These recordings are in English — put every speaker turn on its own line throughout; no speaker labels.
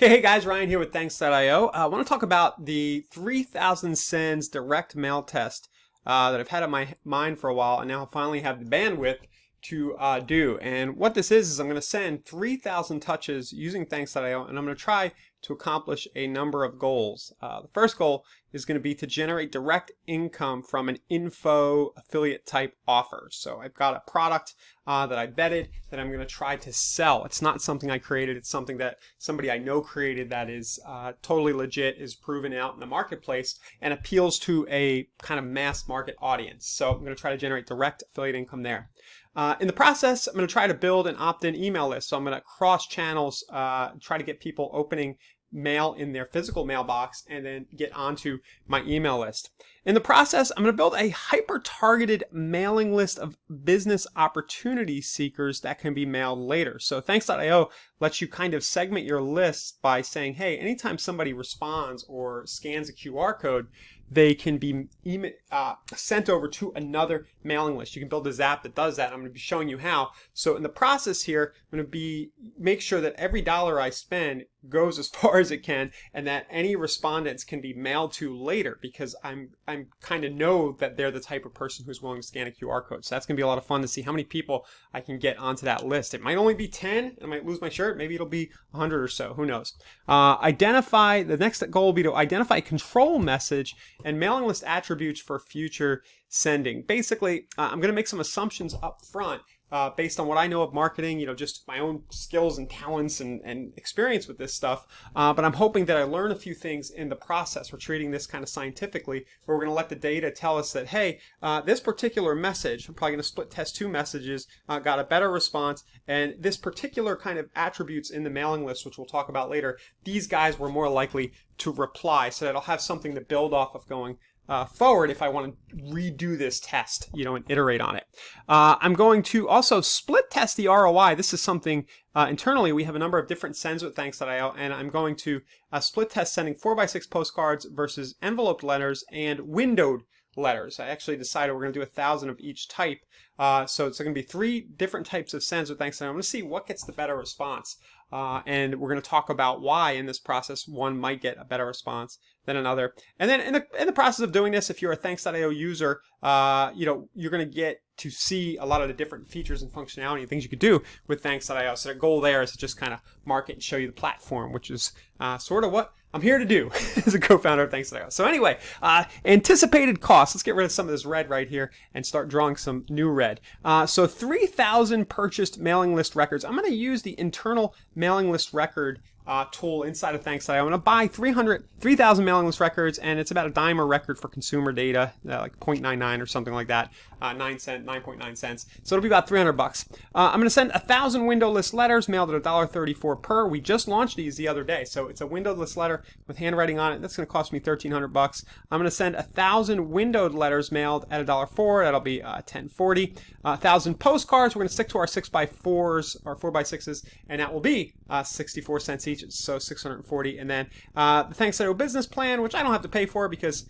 Okay, hey guys, Ryan here with Thanks.io. I want to talk about the 3,000 sends direct mail test that I've had on my mind for a while, and now I finally have the bandwidth to do. And what this is I'm going to send 3,000 touches using Thanks.io, and I'm going to try to accomplish a number of goals. The first goal is going to be to generate direct income from an info affiliate type offer. So I've got a product that I vetted that I'm going to try to sell. It's not something I created. It's something that somebody I know created that is totally legit, is proven out in the marketplace, and appeals to a kind of mass market audience. So I'm going to try to generate direct affiliate income there. In the process, I'm going to try to build an opt-in email list. So I'm going to cross channels, try to get people opening mail in their physical mailbox and then get onto my email list. In the process, I'm going to build a hyper-targeted mailing list of business opportunity seekers that can be mailed later. So Thanks.io lets you kind of segment your list by saying, hey, anytime somebody responds or scans a QR code, they can be sent over to another mailing list. You can build a Zap that does that. I'm going to be showing you how. So in the process here, I'm going to make sure that every dollar I spend goes as far as it can, and that any respondents can be mailed to later, because I'm kind of know that they're the type of person who's willing to scan a QR code. So that's going to be a lot of fun to see how many people I can get onto that list. It might only be 10. I might lose my shirt. Maybe it'll be 100 or so. Who knows? The next goal will be to identify control message and mailing list attributes for future sending. Basically, I'm going to make some assumptions up front based on what I know of marketing, just my own skills and talents and experience with this stuff. But I'm hoping that I learn a few things in the process. We're treating this kind of scientifically, where we're going to let the data tell us that, hey, this particular message, I'm probably going to split test 2 messages, got a better response, and this particular kind of attributes in the mailing list, which we'll talk about later, these guys were more likely to reply, so that I'll have something to build off of going forward if I want to redo this test, and iterate on it. I'm going to also split test the ROI. This is something internally. We have a number of different sends with Thanks.io, and I'm going to split test sending 4x6 postcards versus enveloped letters and windowed letters. I actually decided we're going to do 1,000 of each type. So it's going to be 3 different types of sends with Thanks.io. I'm going to see what gets the better response. And we're going to talk about why in this process one might get a better response than another. And then in the process of doing this, if you're a Thanks.io user, you're going to get to see a lot of the different features and functionality and things you could do with Thanks.io. So the goal there is to just kind of market and show you the platform, which is sort of what I'm here to do as a co-founder of Thanks.io. So anyway, anticipated costs. Let's get rid of some of this red right here and start drawing some new red. So 3,000 purchased mailing list records. I'm going to use the internal mailing list record tool inside of Thanks.io. I'm going to buy 3,000 mailing list records, and it's about $0.10 a record for consumer data, like 0.99 or something like that, 9.9 cents. So it'll be about $300. I'm going to send 1,000 window list letters mailed at $1.34 per. We just launched these the other day, so it's a window list letter with handwriting on it. That's going to cost me $1,300. I'm going to send 1,000 windowed letters mailed at $1.04. That'll be $10.40. 1,000 postcards. We're going to stick to our 6x4s or 4x6s, and that will be 64 cents each, so $640. And then the Thanks.io business plan, which I don't have to pay for because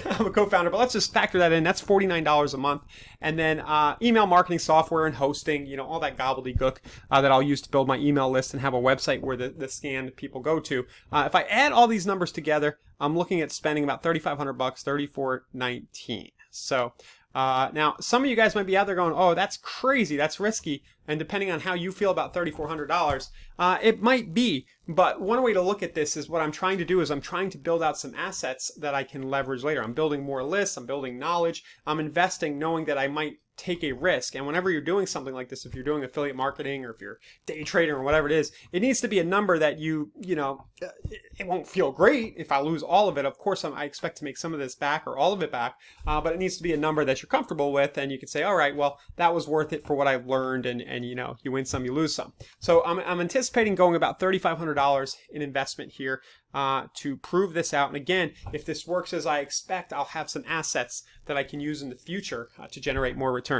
I'm a co-founder, but let's just factor that in. That's $49 a month. And then email marketing software and hosting, all that gobbledygook that I'll use to build my email list and have a website where the scanned people go to. If I add all these numbers together, I'm looking at spending about $3,500, $3,419. So now, some of you guys might be out there going, oh, that's crazy, that's risky. And depending on how you feel about $3,400, it might be. But one way to look at this is what I'm trying to do is I'm trying to build out some assets that I can leverage later. I'm building more lists, I'm building knowledge, I'm investing knowing that I might take a risk. And whenever you're doing something like this, if you're doing affiliate marketing or if you're day trading or whatever it is, it needs to be a number that it won't feel great if I lose all of it. Of course, I expect to make some of this back or all of it back, but it needs to be a number that you're comfortable with, and you can say, all right, well, that was worth it for what I've learned, and you win some, you lose some. So I'm anticipating going about $3,500 in investment here to prove this out. And again, if this works as I expect, I'll have some assets that I can use in the future to generate more returns.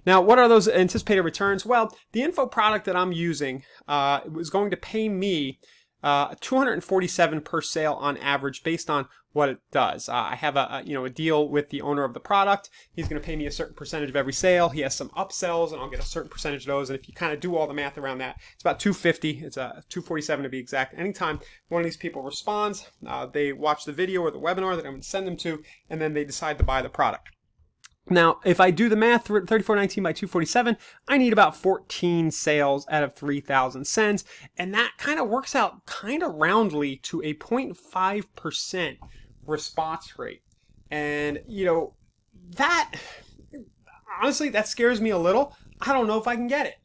Now, what are those anticipated returns? Well, the info product that I'm using was going to pay me $247 per sale on average based on what it does. I have a deal with the owner of the product. He's going to pay me a certain percentage of every sale. He has some upsells, and I'll get a certain percentage of those. And if you kind of do all the math around that, it's about 250. It's $247 to be exact. Anytime one of these people responds, they watch the video or the webinar that I'm going to send them to, and then they decide to buy the product. Now, if I do the math, 34.19 by 247, I need about 14 sales out of 3,000 sends, and that kind of works out kind of roundly to a 0.5% response rate. And, that, honestly, that scares me a little. I don't know if I can get it.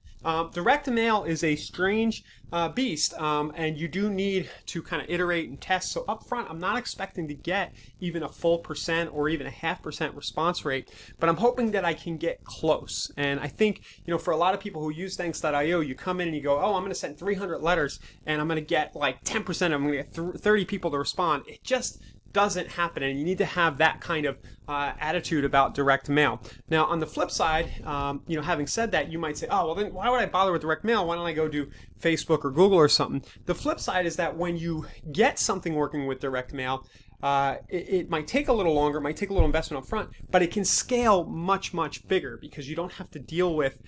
Direct mail is a strange beast, and you do need to kind of iterate and test. So up front, I'm not expecting to get even a full percent or even a 0.5% response rate, but I'm hoping that I can get close. And I think, for a lot of people who use Thanks.io, you come in and you go, oh, I'm going to send 300 letters and I'm going to get like 10% of them, I'm going to get 30 people to respond. It just doesn't happen, and you need to have that kind of attitude about direct mail. Now, on the flip side, having said that, you might say, oh, well, then why would I bother with direct mail? Why don't I go do Facebook or Google or something? The flip side is that when you get something working with direct mail, it might take a little longer, it might take a little investment up front, but it can scale much, much bigger because you don't have to deal with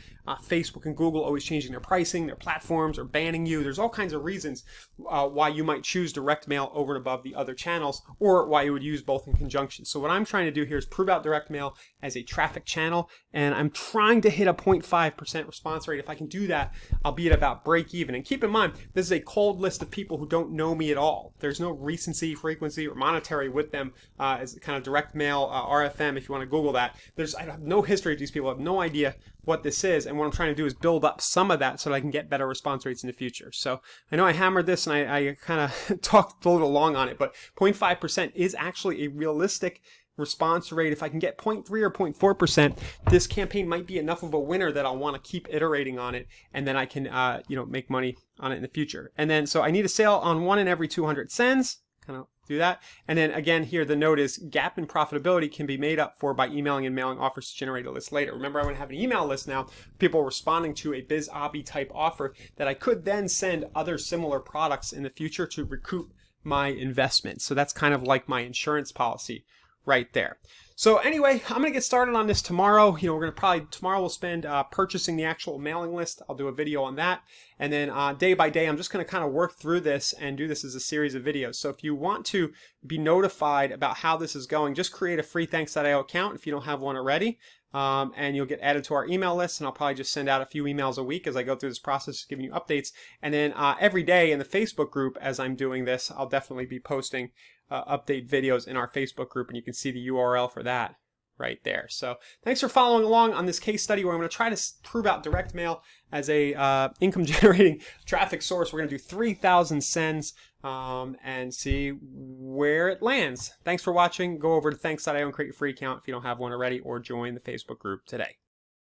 Facebook and Google always changing their pricing, their platforms, or banning you. There's all kinds of reasons why you might choose direct mail over and above the other channels, or why you would use both in conjunction. So what I'm trying to do here is prove out direct mail as a traffic channel, and I'm trying to hit a 0.5% response rate. If I can do that, I'll be at about break even. And keep in mind, this is a cold list of people who don't know me at all. There's no recency, frequency, or monetary with them as kind of direct mail, RFM, if you want to Google that. I have no history of these people. I have no idea what this is, and what I'm trying to do is build up some of that so that I can get better response rates in the future. So I know I hammered this and I kind of talked a little long on it, but 0.5% is actually a realistic response rate. If I can get 0.3 or 0.4%, this campaign might be enough of a winner that I'll want to keep iterating on it, and then I can make money on it in the future. And then so I need a sale on 1 in every 200 sends. Kind of do that. And then again here, the note is gap in profitability can be made up for by emailing and mailing offers to generate a list later. Remember, I want to have an email list now, people responding to a BizObby type offer that I could then send other similar products in the future to recoup my investment. So that's kind of like my insurance policy right there. So anyway, I'm going to get started on this tomorrow. Tomorrow we'll spend purchasing the actual mailing list. I'll do a video on that. And then day by day, I'm just going to kind of work through this and do this as a series of videos. So if you want to be notified about how this is going, just create a free Thanks.io account if you don't have one already. And you'll get added to our email list, and I'll probably just send out a few emails a week as I go through this process, giving you updates. And then every day in the Facebook group, as I'm doing this, I'll definitely be posting update videos in our Facebook group, and you can see the URL for that right there. So thanks for following along on this case study where I'm going to try to prove out direct mail as a income generating traffic source. We're going to do 3,000 sends and see where it lands. Thanks for watching. Go over to thanks.io and create your free account if you don't have one already, or join the Facebook group today.